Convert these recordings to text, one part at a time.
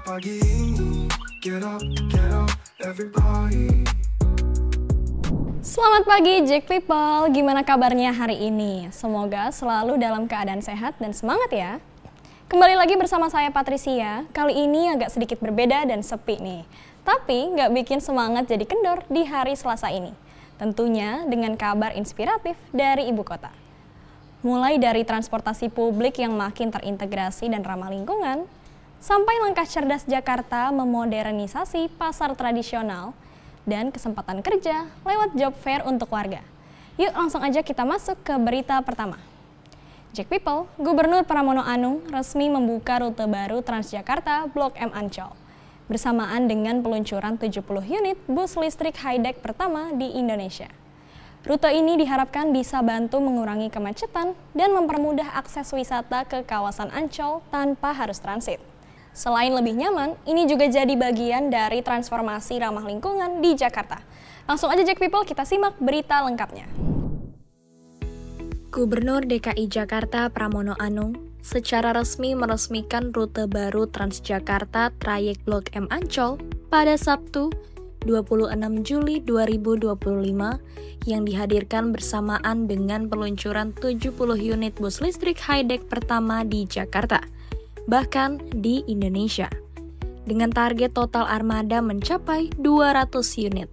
pagi ini, get up, everybody. Selamat pagi Jack People, gimana kabarnya hari ini? Semoga selalu dalam keadaan sehat dan semangat ya. Kembali lagi bersama saya Patricia, kali ini agak sedikit berbeda dan sepi nih. Tapi nggak bikin semangat jadi kendor di hari Selasa ini. Tentunya dengan kabar inspiratif dari ibu kota. Mulai dari transportasi publik yang makin terintegrasi dan ramah lingkungan, sampai langkah cerdas Jakarta memodernisasi pasar tradisional dan kesempatan kerja lewat job fair untuk warga. Yuk langsung aja kita masuk ke berita pertama. Jack People, Gubernur Pramono Anung resmi membuka rute baru Transjakarta Blok M Ancol, bersamaan dengan peluncuran 70 unit bus listrik high-deck pertama di Indonesia. Rute ini diharapkan bisa bantu mengurangi kemacetan dan mempermudah akses wisata ke kawasan Ancol tanpa harus transit. Selain lebih nyaman, ini juga jadi bagian dari transformasi ramah lingkungan di Jakarta. Langsung aja Jack People, kita simak berita lengkapnya. Gubernur DKI Jakarta Pramono Anung secara resmi meresmikan rute baru Transjakarta trayek Blok M Ancol pada Sabtu 26 Juli 2025 yang dihadirkan bersamaan dengan peluncuran 70 unit bus listrik high-deck pertama di Jakarta, bahkan di Indonesia, dengan target total armada mencapai 200 unit.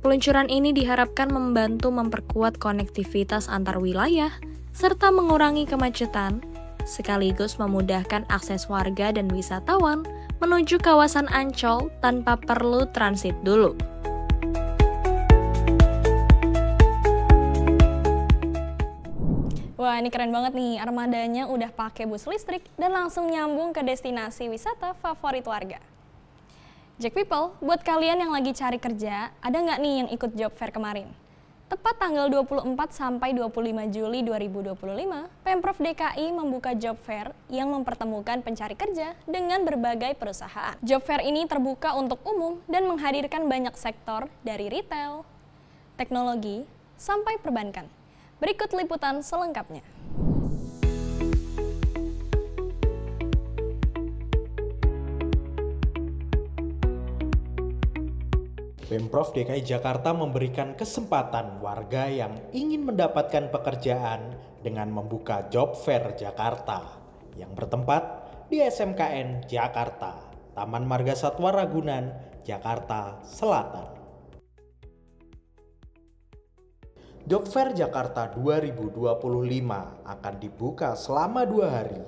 Peluncuran ini diharapkan membantu memperkuat konektivitas antar wilayah serta mengurangi kemacetan, sekaligus memudahkan akses warga dan wisatawan menuju kawasan Ancol tanpa perlu transit dulu. Wah, ini keren banget nih, armadanya udah pakai bus listrik dan langsung nyambung ke destinasi wisata favorit warga. Jack People, buat kalian yang lagi cari kerja, ada nggak nih yang ikut job fair kemarin? Tepat tanggal 24 sampai 25 Juli 2025, Pemprov DKI membuka job fair yang mempertemukan pencari kerja dengan berbagai perusahaan. Job fair ini terbuka untuk umum dan menghadirkan banyak sektor dari retail, teknologi, sampai perbankan. Berikut liputan selengkapnya. Pemprov DKI Jakarta memberikan kesempatan warga yang ingin mendapatkan pekerjaan dengan membuka Job Fair Jakarta yang bertempat di SMKN Jakarta, Taman Marga Satwa Ragunan, Jakarta Selatan. Job Fair Jakarta 2025 akan dibuka selama 2 hari,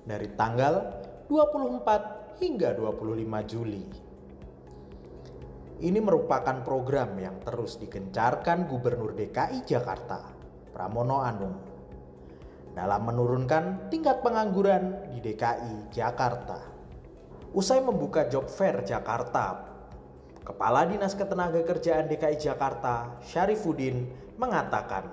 dari tanggal 24 hingga 25 Juli. Ini merupakan program yang terus digencarkan Gubernur DKI Jakarta, Pramono Anung, dalam menurunkan tingkat pengangguran di DKI Jakarta. Usai membuka Job Fair Jakarta, Kepala Dinas Ketenagakerjaan DKI Jakarta, Syarifuddin, mengatakan,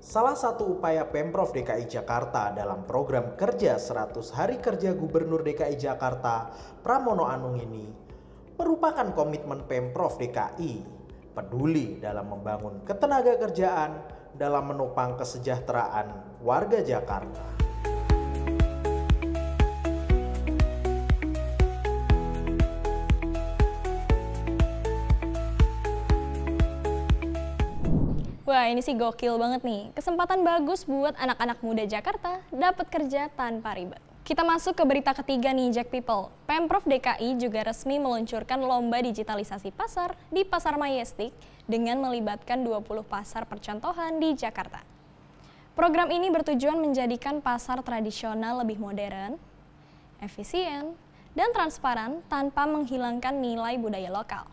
salah satu upaya Pemprov DKI Jakarta dalam program kerja 100 Hari Kerja Gubernur DKI Jakarta, Pramono Anung ini merupakan komitmen Pemprov DKI peduli dalam membangun ketenagakerjaan dalam menopang kesejahteraan warga Jakarta. Wah, ini sih gokil banget nih. Kesempatan bagus buat anak-anak muda Jakarta dapat kerja tanpa ribet. Kita masuk ke berita ketiga nih Jack People. Pemprov DKI juga resmi meluncurkan lomba digitalisasi pasar di Pasar Majestic dengan melibatkan 20 pasar percontohan di Jakarta. Program ini bertujuan menjadikan pasar tradisional lebih modern, efisien, dan transparan tanpa menghilangkan nilai budaya lokal.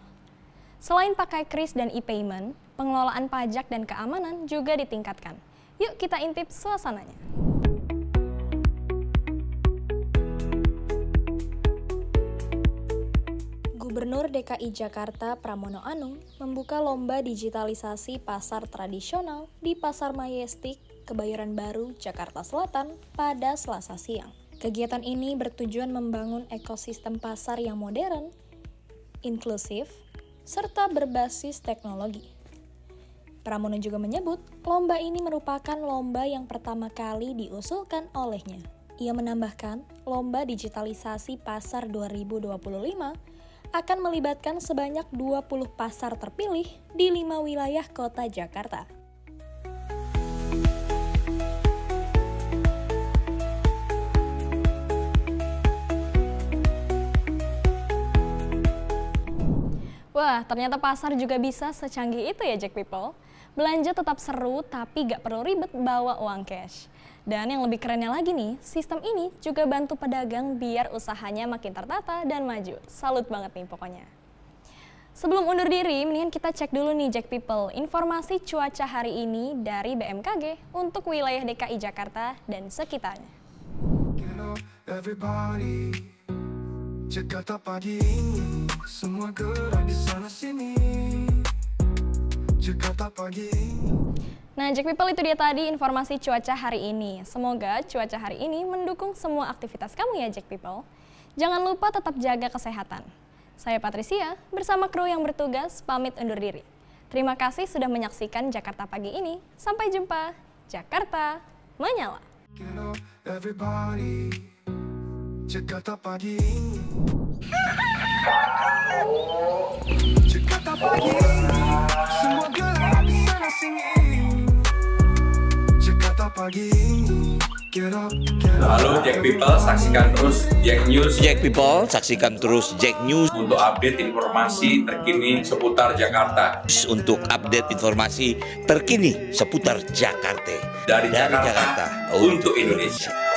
Selain pakai kris dan e-payment, pengelolaan pajak dan keamanan juga ditingkatkan. Yuk kita intip suasananya. Gubernur DKI Jakarta Pramono Anung membuka lomba digitalisasi pasar tradisional di Pasar Majestic, Kebayoran Baru, Jakarta Selatan pada Selasa siang. Kegiatan ini bertujuan membangun ekosistem pasar yang modern, inklusif, serta berbasis teknologi. Pramono juga menyebut lomba ini merupakan lomba yang pertama kali diusulkan olehnya. ia menambahkan, lomba digitalisasi pasar 2025 akan melibatkan sebanyak 20 pasar terpilih di 5 wilayah kota Jakarta. Wah, ternyata pasar juga bisa secanggih itu ya Jack People. Belanja tetap seru tapi gak perlu ribet bawa uang cash. Dan yang lebih kerennya lagi nih, sistem ini juga bantu pedagang biar usahanya makin tertata dan maju. Salut banget nih pokoknya. Sebelum undur diri, mendingan kita cek dulu nih Jack People, informasi cuaca hari ini dari BMKG untuk wilayah DKI Jakarta dan sekitarnya. Get up, everybody. Jakarta pagi ini, semua gerak di sana sini. Jakarta pagi ini. Nah, Jack People, itu dia tadi informasi cuaca hari ini. Semoga cuaca hari ini mendukung semua aktivitas kamu ya Jack People. Jangan lupa tetap jaga kesehatan. Saya Patricia, bersama kru yang bertugas, pamit undur diri. Terima kasih sudah menyaksikan Jakarta Pagi ini. Sampai jumpa. Jakarta menyala. Get up, everybody. Jakarta pagi ini. Jakarta pagi ini, semua gerak di sana sini. Jakarta pagi ini. Get up, get up. Halo Jack People, saksikan terus Jack News Jack People, saksikan terus Jack News untuk update informasi terkini seputar Jakarta. untuk update informasi terkini seputar Jakarta. Dari Jakarta untuk Indonesia.